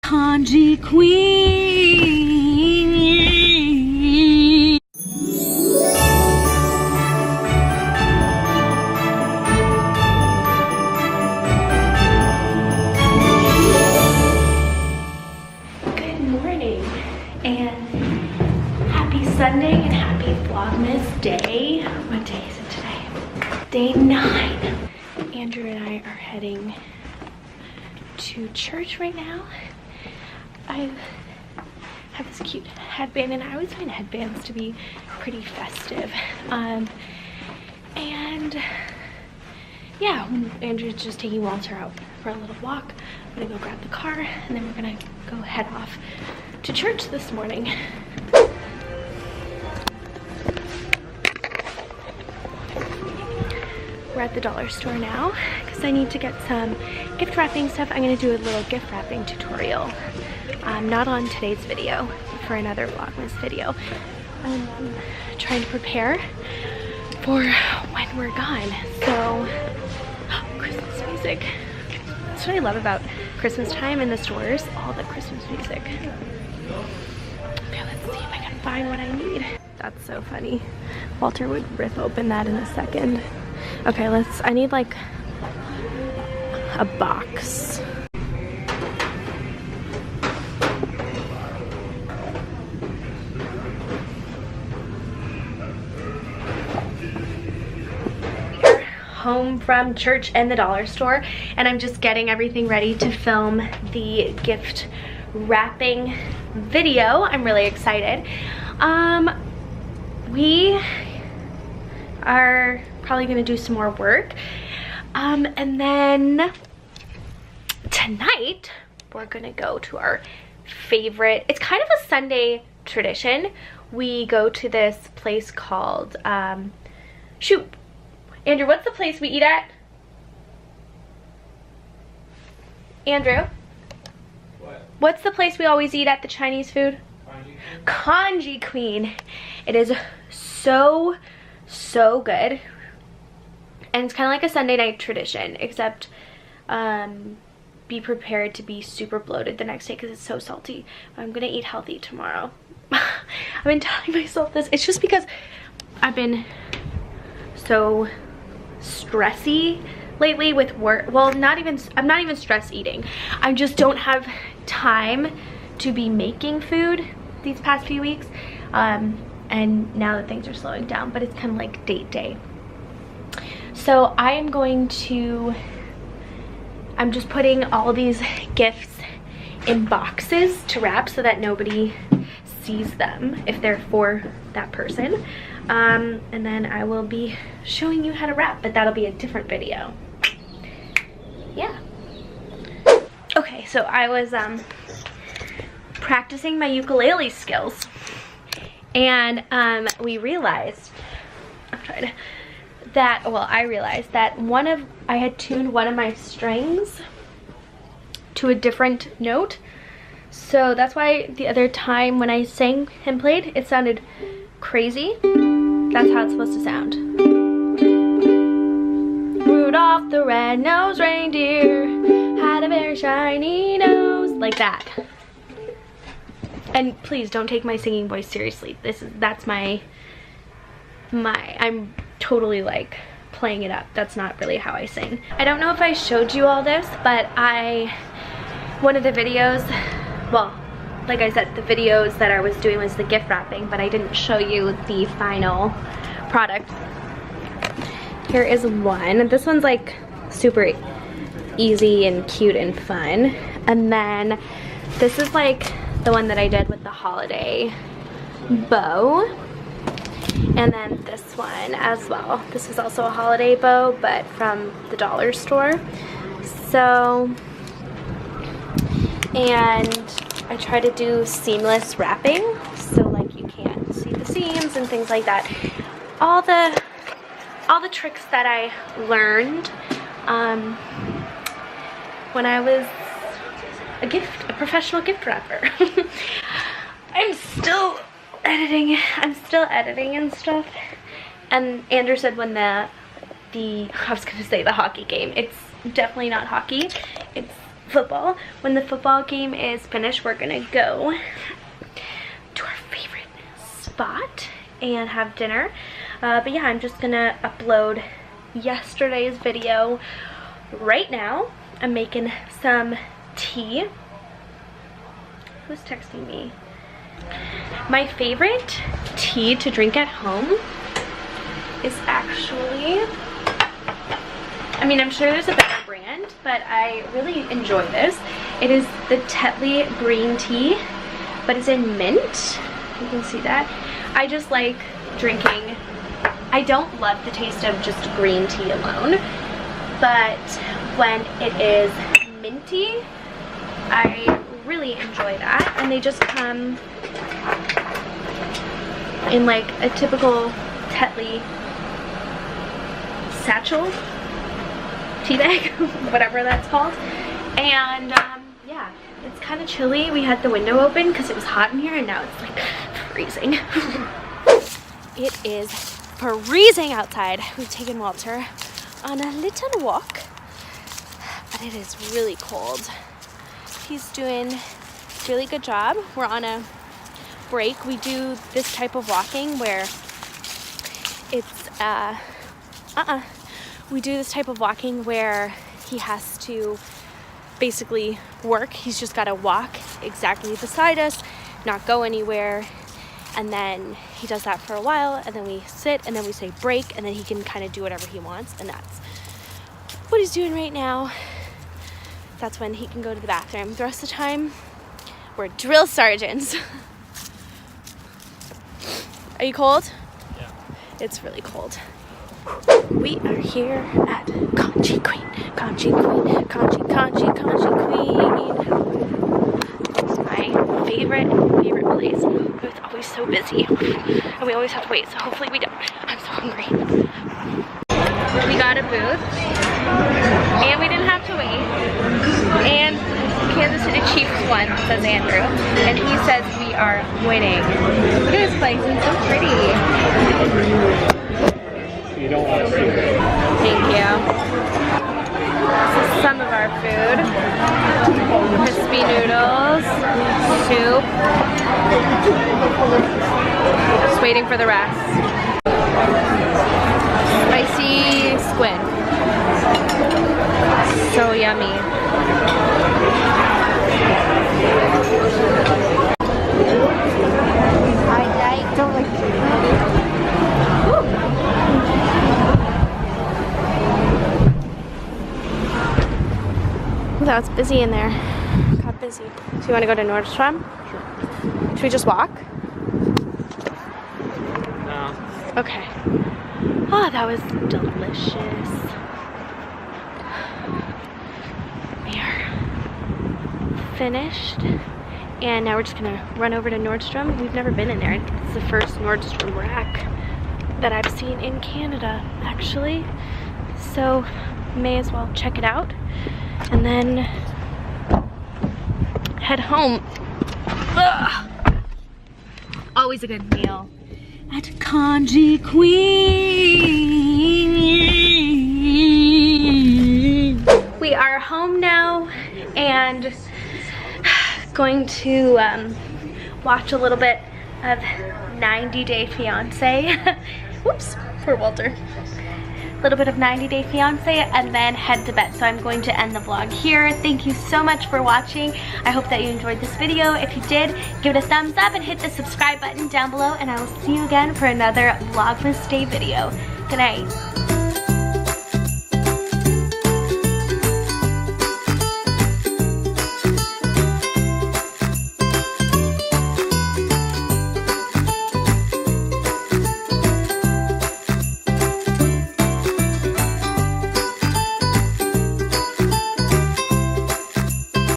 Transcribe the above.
Kanji Queen. Good morning and happy Sunday and happy Vlogmas day. What day is it today? Day 9. Andrew and I are heading to church right now. I have this cute headband, and I always find headbands to be pretty festive. And yeah, Andrew's just taking Walter out for a little walk. I'm gonna go grab the car, and then we're gonna go head off to church this morning. We're at the dollar store now because I need to get some gift wrapping stuff. I'm gonna do a little gift wrapping tutorial. Not on today's video, for another Vlogmas video. I'm trying to prepare for when we're gone. So, Christmas music. That's what I love about Christmas time in the stores, all the Christmas music. Okay, let's see if I can find what I need. That's so funny. Walter would rip open that in a second. Okay, I need like a box. We're home from church and the dollar store, and I'm just getting everything ready to film the gift wrapping video. I'm really excited. We are probably gonna do some more work, and then tonight we're gonna go to our favorite, it's kind of a Sunday tradition. We go to this place called shoot, Andrew, what's the place we eat at? Andrew, what's the place we always eat at, the Chinese food? Kanji Queen. It is so good. And it's kind of like a Sunday night tradition, except be prepared to be super bloated the next day because it's so salty. I'm gonna eat healthy tomorrow. I've been telling myself this. It's just because I've been so stressy lately with work. Well, I'm not even stress eating. I just don't have time to be making food these past few weeks. And now that things are slowing down, but it's kind of like date day. So I'm just putting all these gifts in boxes to wrap so that nobody sees them if they're for that person. And then I will be showing you how to wrap, but that'll be a different video. Yeah. Okay, so I was practicing my ukulele skills, and we realized, I realized that I had tuned one of my strings to a different note. So that's why the other time when I sang and played, it sounded crazy. That's how it's supposed to sound. Rudolph the red-nosed reindeer had a very shiny nose. Like that. And please don't take my singing voice seriously. That's I'm totally like playing it up. That's not really how I sing. I don't know if I showed you all this, but one of the videos, well, like I said, the videos that I was doing was the gift wrapping, but I didn't show you the final product. Here is one. This one's like super easy and cute and fun. And then this is like the one that I did with the holiday bow. And then this one as well. This is also a holiday bow, but from the dollar store. So, and I try to do seamless wrapping, so like you can't see the seams and things like that. All the tricks that I learned when I was a professional gift wrapper. I'm still editing and stuff. And Andrew said when I was gonna say the hockey game. It's definitely not hockey. It's football. When the football game is finished, we're gonna go to our favorite spot and have dinner. But yeah, I'm just gonna upload yesterday's video right now. I'm making some tea. Who's texting me? My favorite tea to drink at home is actually, I mean, I'm sure there's a better brand, but I really enjoy this. It is the Tetley green tea, but it's in mint. You can see that. I just like drinking, I don't love the taste of just green tea alone, but when it is minty, I really enjoy that. And they just come in like a typical Tetley satchel, tea bag, whatever that's called. And yeah, it's kind of chilly. We had the window open because it was hot in here, and now it's like freezing. It is freezing outside. We've taken Walter on a little walk, but it is really cold. He's doing a really good job. We're on a break. We do this type of walking where it's we do this type of walking where he has to basically work. He's just got to walk exactly beside us, not go anywhere, and then he does that for a while, and then we sit, and then we say break, and then he can kind of do whatever he wants, and that's what he's doing right now. That's when he can go to the bathroom. The rest of the time, we're drill sergeants. Are you cold? Yeah. It's really cold. We are here at Kanji Queen. Kanji Queen. Kanji Queen. It's my favorite place. It's always so busy. And we always have to wait, so hopefully we don't. I'm so hungry. We got a booth. And we didn't have to wait. And Kansas City Chiefs won, says Andrew. And he says we are winning. Look at this place, it's so pretty. You don't want to break it. Thank you. This is some of our food. Crispy noodles, soup. Just waiting for the rest. Spicy squid. So yummy. I don't like that was busy in there. Got busy. So you want to go to Nordstrom? Sure. Should we just walk? No. Okay. Oh, that was delicious. We are finished. And now we're just gonna run over to Nordstrom. We've never been in there. It's the first Nordstrom rack that I've seen in Canada, actually. So may as well check it out. And then head home. Ugh. Always a good meal at Kanji Queen. We are home now and going to watch a little bit of 90 Day Fiance. Whoops, poor Walter. A little bit of 90 Day Fiance and then head to bed. So I'm going to end the vlog here. Thank you so much for watching. I hope that you enjoyed this video. If you did, give it a thumbs up and hit the subscribe button down below, and I will see you again for another Vlogmas Day video. Good night.